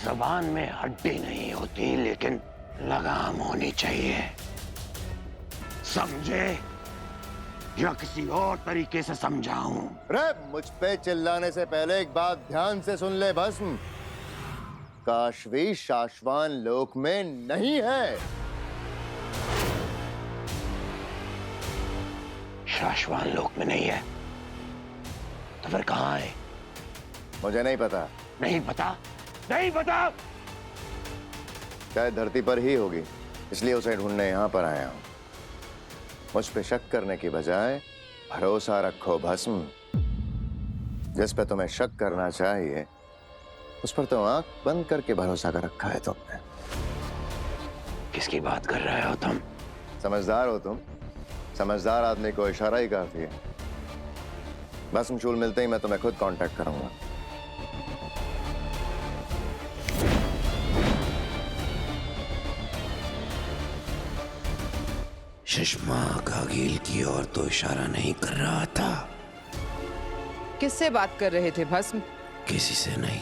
जबान में हड्डी नहीं होती, लेकिन लगाम होनी चाहिए। समझे या किसी और तरीके से समझाऊं? रे, मुझ पे चिल्लाने से पहले एक बात ध्यान से सुन ले भस्म। काशवी शाश्वान लोक में नहीं है। शाश्वान लोक में नहीं है तो फिर कहां है? मुझे नहीं पता। नहीं पता? नहीं पता? शायद धरती पर ही होगी, इसलिए उसे ढूंढने यहां पर आया हूं। मुझ पे शक करने की बजाय भरोसा रखो भस्म। जिस पे तुम्हें शक करना चाहिए उस पर तो आंख बंद करके भरोसा कर रखा है तुमने। किसकी बात कर रहे हो तुम? समझदार हो तुम। समझदार आदमी को इशारा ही काफी है। भस्म शूल मिलते ही मैं तुम्हें खुद कांटेक्ट करूंगा। शशमाक आगील की ओर तो इशारा नहीं कर रहा था। किससे बात कर रहे थे भस्म? किसी से नहीं।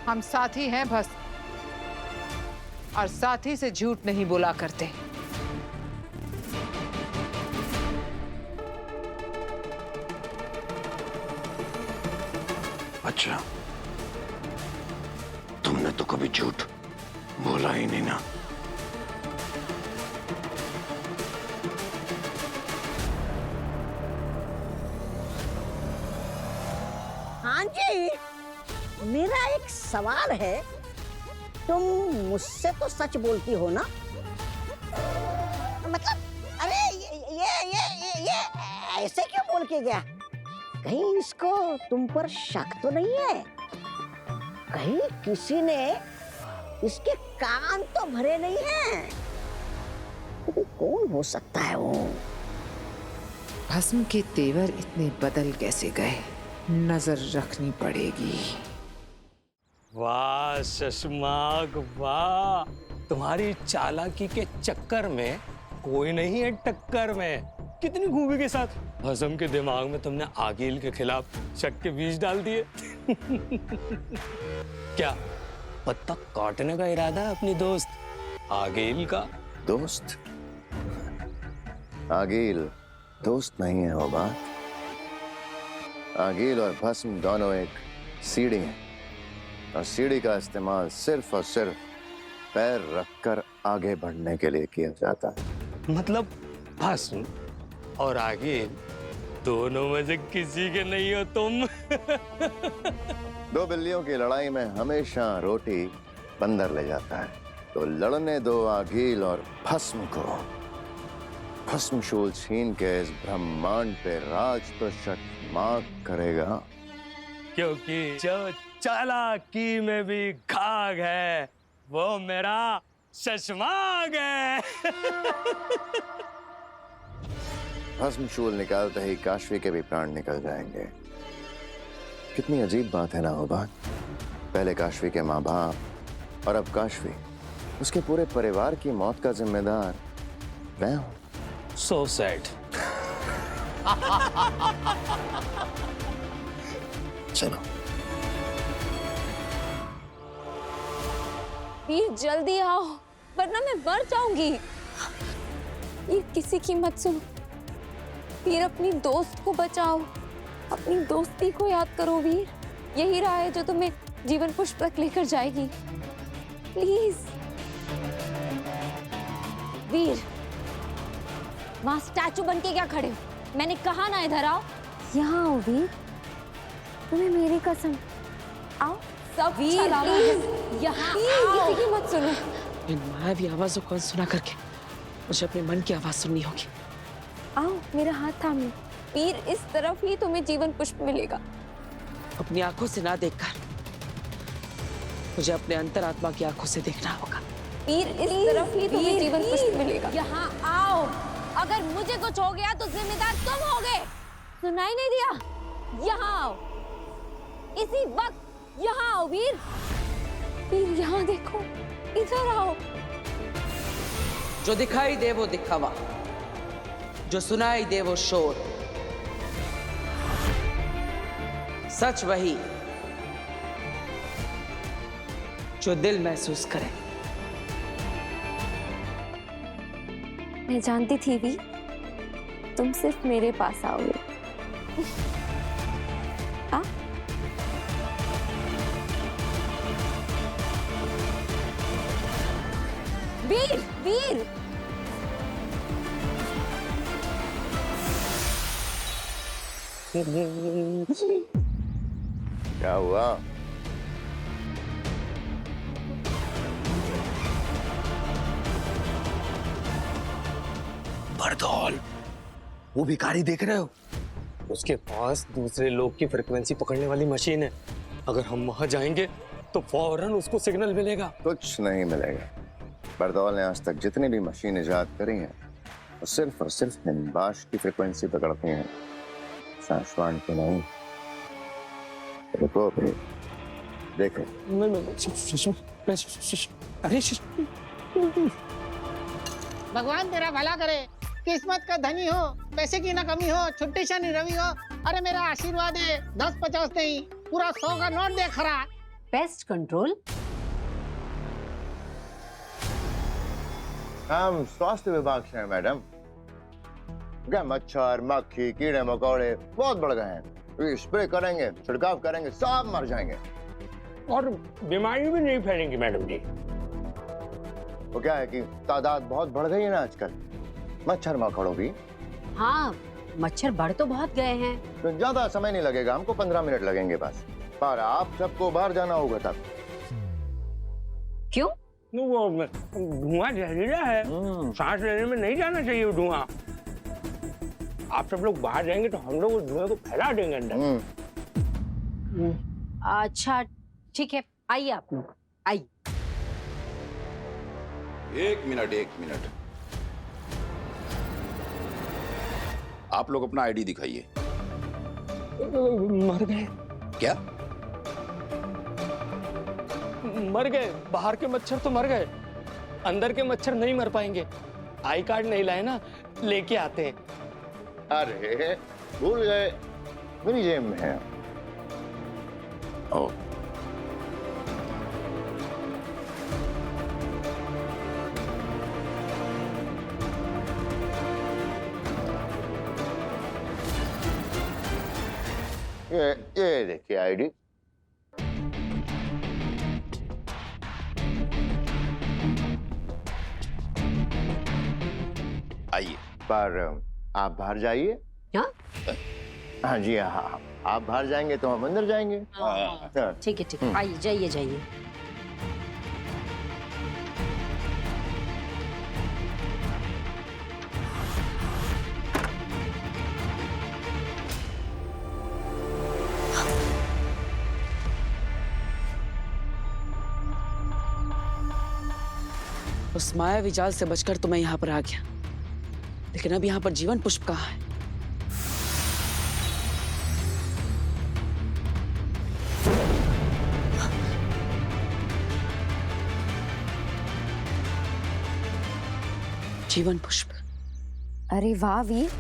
हम साथी हैं भस्म, और साथी से झूठ नहीं बोला करते। अच्छा, तुमने तो कभी झूठ बोला ही नहीं ना। हाँ जी, मेरा एक सवाल है। तुम मुझसे तो सच बोलती हो ना? मतलब अरे ये ऐसे क्यों बोल के गया? कहीं इसको तुम पर शक तो नहीं है? कहीं किसी ने इसके कान तो भरे नहीं हैं? तो कौन हो सकता है वो? भस्म के तेवर इतने बदल कैसे गए? नजर रखनी पड़ेगी। वाह शशमाक वाह, तुम्हारी चालाकी के चक्कर में कोई नहीं है टक्कर में। कितनी खूबी के साथ भस्म के दिमाग में तुमने आगील के खिलाफ शक के बीज डाल दिए। क्या पत्ता काटने का इरादा है अपनी दोस्त आगील का? दोस्त? आगील दोस्त नहीं है वो बात। आगील और भस्म दोनों एक सीढ़ी हैं, और सीढ़ी का इस्तेमाल सिर्फ और सिर्फ पैर रखकर आगे बढ़ने के लिए किया जाता है। मतलब भस्म और आगील दोनों में से किसी के नहीं हो तुम। दो बिल्लियों की लड़ाई में हमेशा रोटी बंदर ले जाता है, तो लड़ने दो आगील और भस्म को। भस्म शूल छीन के इस ब्रह्मांड पे राज तो शशमाक करेगा। क्योंकि जो चालाकी में भी घाघ है वो मेरा शशमाक है। भस्म शूल निकालते ही काशवी के भी प्राण निकल जाएंगे। कितनी अजीब बात है ना वो बात। पहले काशवी के माँ बाप और अब काशवी, उसके पूरे परिवार की मौत का जिम्मेदार मैं हूं। So sad. चलो वीर जल्दी आओ, वरना मैं मर जाऊंगी। वीर किसी की मत सुनो। वीर अपनी दोस्त को बचाओ, अपनी दोस्ती को याद करो वीर। यही राह है जो तुम्हें जीवन पुष्प तक लेकर जाएगी। प्लीज वीर, वहां स्टैचू बन के क्या खड़े हो? मैंने कहा ना इधर आओ। यहाँ आओ वीर, तुम्हें मेरी कसम। आओ सब वीर, प्लीज यहाँ आओ। किसी की मत सुनो। इन मायावी आवाजों को सुना करके मुझे अपने मन की आवाज सुननी होगी। आओ मेरा हाथ थाम लो। वीर इस तरफ ही तुम्हें जीवन पुष्प मिलेगा। अपनी आंखों से ना देखकर मुझे अपने अंतरात्मा की आंखों से देखना होगा। वीर इस तरफ ही तुम्हें जीवन पुष्प मिलेगा। यहाँ आओ, अगर मुझे कुछ हो गया तो जिम्मेदार तुम होगे। सुनाई नहीं दिया? यहाँ आओ, इसी वक्त यहाँ आओ वीर। वीर यहाँ देखो, इधर आओ। जो दिखाई दे वो दिखावा, जो सुनाई दे वो शोर। सच वही जो दिल महसूस करे। मैं जानती थी वीर, तुम सिर्फ मेरे पास आओगे। आ? वीर, वीर! क्या हुआ? बरदौल, वो भिखारी देख रहे हो? उसके पास दूसरे लोग की फ्रिक्वेंसी पकड़ने वाली मशीन है। अगर हम वहां जाएंगे तो फौरन उसको सिग्नल मिलेगा। कुछ नहीं मिलेगा। बरदौल ने आज तक जितनी भी मशीन इजाद करी हैं वो सिर्फ और सिर्फ हिंदबाश की फ्रिक्वेंसी पकड़ती हैं, शाश्वान की नहीं। रुको भाई, देखो। अरे भगवान तेरा भला करे, किस्मत का धनी हो, पैसे की ना कमी हो, छुट्टी शनि रवि हो। अरे मेरा आशीर्वाद है, 10-50 नहीं, पूरा 100 का नोट दे खरा। Pest control? हम स्वास्थ्य विभाग से हैं मैडम। क्या मच्छर, मक्खी, कीड़े मकोड़े बहुत बढ़ गए हैं। ये स्प्रे करेंगे, छिड़काव करेंगे, सब मर जाएंगे और बीमारी भी नहीं फैलेंगी मैडम जी। वो क्या है कि तादाद बहुत बढ़ गई है ना आजकल, मच्छर मकोड़ों की। हाँ, मच्छर बढ़ तो बहुत गए हैं। तो ज्यादा समय नहीं लगेगा, हमको 15 मिनट लगेंगे बस। पर आप सबको बाहर जाना होगा तब। क्यों? वो धुआं जहरीला है, सांस लेने में नहीं जाना चाहिए वो धुआं। आप सब लोग बाहर जाएंगे तो हम लोग उस धुएं को फैला देंगे अंदर। अच्छा ठीक है, आइए आप लोग, आइए। एक मिनट। आप लोग अपना आईडी दिखाइए। मर गए? क्या? मर गए। बाहर के मच्छर तो मर गए, अंदर के मच्छर नहीं मर पाएंगे। आई कार्ड नहीं लाए ना, लेके आते हैं। अरे भूल गए, मेरी जेब में है। ओ, ये देखिए आईडी। आइए। पर आप बाहर जाइए। हाँ? हाँ जी हाँ, आप बाहर जाएंगे तो हम अंदर जाएंगे। ठीक है, आइए, जाइए। उस मायावी जाल से बचकर तो मैं यहाँ पर आ गया, लेकिन अब यहाँ पर जीवन पुष्प कहाँ है? जीवन पुष्प। अरे वाह वीर,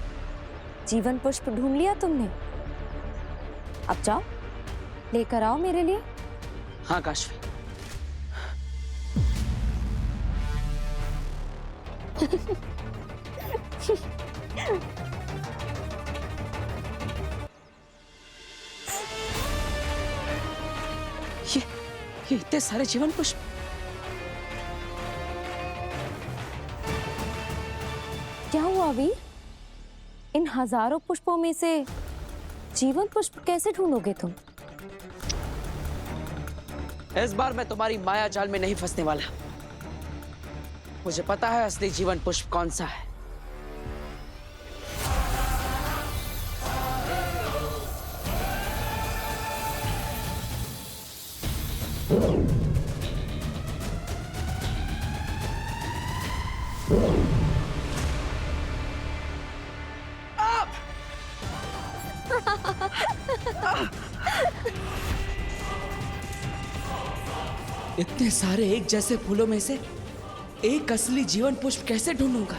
जीवन पुष्प ढूंढ लिया तुमने। अब जाओ, लेकर आओ मेरे लिए। हाँ काशवी। ये इतने सारे जीवन पुष्प। क्या हुआ वीर? इन हजारों पुष्पों में से जीवन पुष्प कैसे ढूंढोगे तुम? इस बार मैं तुम्हारी माया जाल में नहीं फंसने वाला। मुझे पता है असली जीवन पुष्प कौन सा है। इतने सारे एक जैसे फूलों में से एक असली जीवन पुष्प कैसे ढूंढूंगा?